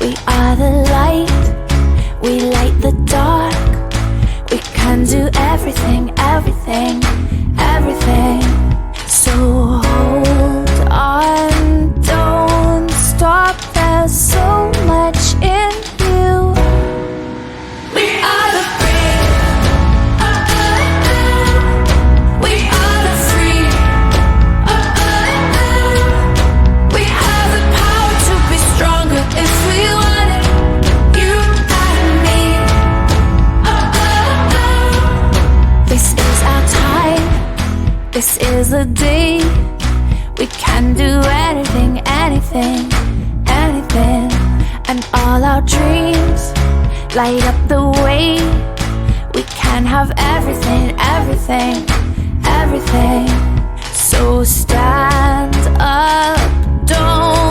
We are the light, we light the dark. We can do everything, everything, everything. So hold on, don't stop. There's so much in you. We are the free. We are the free. We have the power to be stronger if we want it. You and me. This is our time. This is the day. We can do anything, anything, anything. And all our dreams light up the way. We can have everything, everything, everything. So stand up, don't